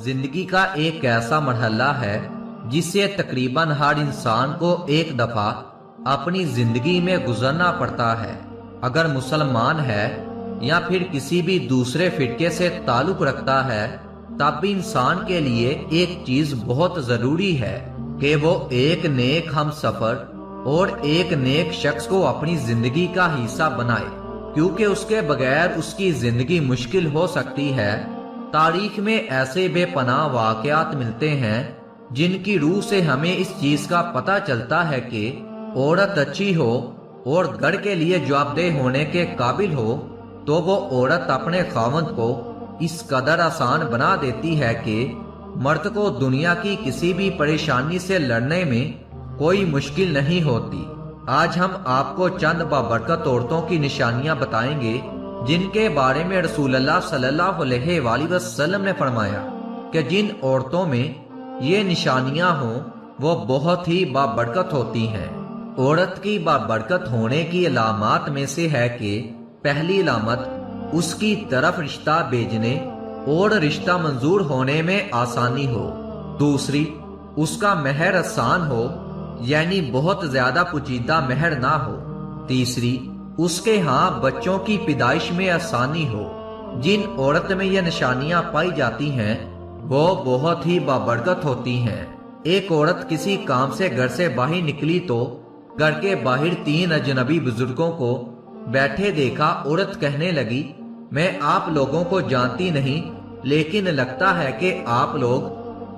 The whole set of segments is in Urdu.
زندگی کا ایک ایسا مرحلہ ہے جسے تقریباً ہر انسان کو ایک دفعہ اپنی زندگی میں گزرنا پڑتا ہے۔ اگر مسلمان ہے یا پھر کسی بھی دوسرے فرقے سے تعلق رکھتا ہے، تب بھی انسان کے لیے ایک چیز بہت ضروری ہے کہ وہ ایک نیک ہم سفر اور ایک نیک شخص کو اپنی زندگی کا حصہ بنائے، کیونکہ اس کے بغیر اس کی زندگی مشکل ہو سکتی ہے۔ تاریخ میں ایسے بے پناہ واقعات ملتے ہیں جن کی روح سے ہمیں اس چیز کا پتہ چلتا ہے کہ عورت اچھی ہو اور گھر کے لیے جوابدہ ہونے کے قابل ہو تو وہ عورت اپنے خاوند کو اس قدر آسان بنا دیتی ہے کہ مرد کو دنیا کی کسی بھی پریشانی سے لڑنے میں کوئی مشکل نہیں ہوتی۔ آج ہم آپ کو چند بابرکت عورتوں کی نشانیاں بتائیں گے جن کے بارے میں رسول اللہ صلی اللہ علیہ وآلہ وسلم نے فرمایا کہ جن عورتوں میں یہ نشانیاں ہوں وہ بہت ہی بابرکت ہوتی ہیں۔ عورت کی بابرکت ہونے کی علامات میں سے ہے کہ پہلی علامت اس کی طرف رشتہ بھیجنے اور رشتہ منظور ہونے میں آسانی ہو۔ دوسری، اس کا مہر آسان ہو، یعنی بہت زیادہ پیچیدہ مہر نہ ہو۔ تیسری، اس کے ہاں بچوں کی پیدائش میں آسانی ہو۔ جن عورت میں یہ نشانیاں پائی جاتی ہیں وہ بہت ہی بابرکت ہوتی ہیں۔ ایک عورت کسی کام سے گھر سے باہر نکلی تو گھر کے باہر 3 اجنبی بزرگوں کو بیٹھے دیکھا۔ عورت کہنے لگی، میں آپ لوگوں کو جانتی نہیں، لیکن لگتا ہے کہ آپ لوگ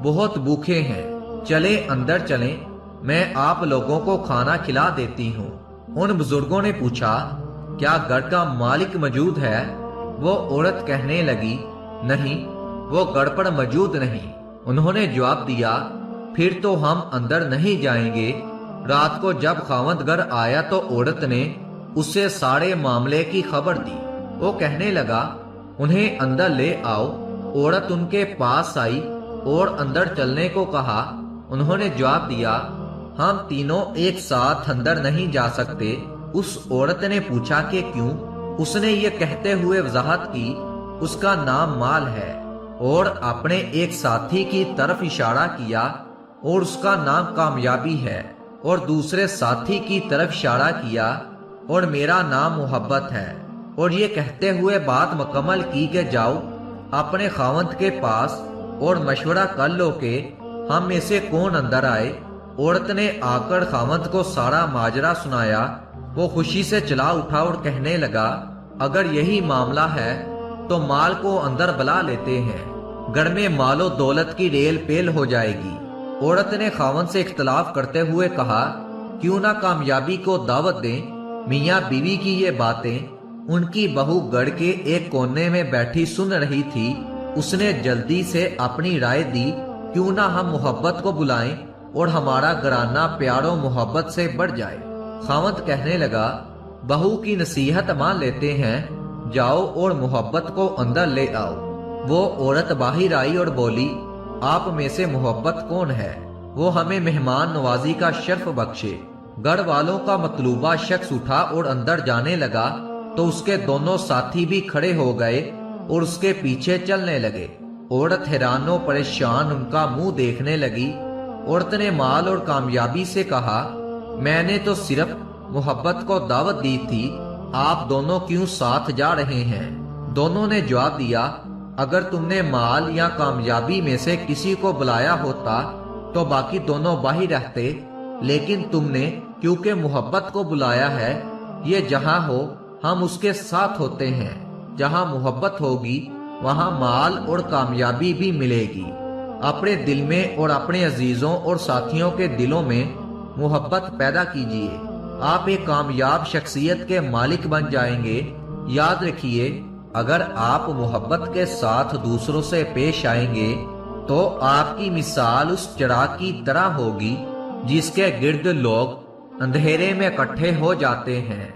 بہت بھوکے ہیں، چلے اندر چلیں، میں آپ لوگوں کو کھانا کھلا دیتی ہوں۔ ان بزرگوں نے پوچھا، کیا گھر کا مالک موجود ہے؟ وہ عورت کہنے لگی، نہیں، وہ گھر پر موجود نہیں۔ انہوں نے جواب دیا، پھر تو ہم اندر نہیں جائیں گے۔ رات کو جب خاوند گھر آیا تو عورت نے اسے سارے معاملے کی خبر دی۔ وہ کہنے لگا، انہیں اندر لے آؤ۔ عورت ان کے پاس آئی اور اندر چلنے کو کہا۔ انہوں نے جواب دیا، ہم تینوں ایک ساتھ اندر نہیں جا سکتے۔ اس عورت نے پوچھا کہ کیوں؟ اس نے یہ کہتے ہوئے وضاحت کی، اس کا نام مال ہے، اور اپنے ایک ساتھی کی طرف اشارہ کیا، اور اس کا نام کامیابی ہے، اور دوسرے ساتھی کی طرف اشارہ کیا، اور میرا نام محبت ہے، اور یہ کہتے ہوئے بات مکمل کی کہ جاؤ اپنے خاوند کے پاس اور مشورہ کر لو کہ ہم میں سے کون اندر آئے۔ عورت نے آ کر خاوند کو سارا ماجرا سنایا۔ وہ خوشی سے چلا اٹھا اور کہنے لگا، اگر یہی معاملہ ہے تو مال کو اندر بلا لیتے ہیں، گھر میں مال و دولت کی ریل پیل ہو جائے گی۔ عورت نے خاوند سے اختلاف کرتے ہوئے کہا، کیوں نہ کامیابی کو دعوت دیں۔ میاں بیوی کی یہ باتیں ان کی بہو گھر کے ایک کونے میں بیٹھی سن رہی تھی۔ اس نے جلدی سے اپنی رائے دی، کیوں نہ ہم محبت کو بلائیں اور ہمارا گھرانہ پیار و محبت سے بڑھ جائے۔ خاوند کہنے لگا، بہو کی نصیحت مان لیتے ہیں، جاؤ اور محبت کو اندر لے آؤ۔ وہ عورت باہر آئی اور بولی، آپ میں سے محبت کون ہے؟ وہ ہمیں مہمان نوازی کا شرف بخشے۔ گھر والوں کا مطلوبہ شخص اٹھا اور اندر جانے لگا تو اس کے دونوں ساتھی بھی کھڑے ہو گئے اور اس کے پیچھے چلنے لگے۔ عورت حیران و پریشان ان کا منہ دیکھنے لگی۔ عورت نے مال اور کامیابی سے کہا، میں نے تو صرف محبت کو دعوت دی تھی، آپ دونوں کیوں ساتھ جا رہے ہیں؟ دونوں نے جواب دیا، اگر تم نے مال یا کامیابی میں سے کسی کو بلایا ہوتا تو باقی دونوں باہر رہتے، لیکن تم نے کیونکہ محبت کو بلایا ہے، یہ جہاں ہو ہم اس کے ساتھ ہوتے ہیں۔ جہاں محبت ہوگی وہاں مال اور کامیابی بھی ملے گی۔ اپنے دل میں اور اپنے عزیزوں اور ساتھیوں کے دلوں میں محبت پیدا کیجیے، آپ ایک کامیاب شخصیت کے مالک بن جائیں گے۔ یاد رکھیے، اگر آپ محبت کے ساتھ دوسروں سے پیش آئیں گے تو آپ کی مثال اس چراغ کی طرح ہوگی جس کے گرد لوگ اندھیرے میں اکٹھے ہو جاتے ہیں۔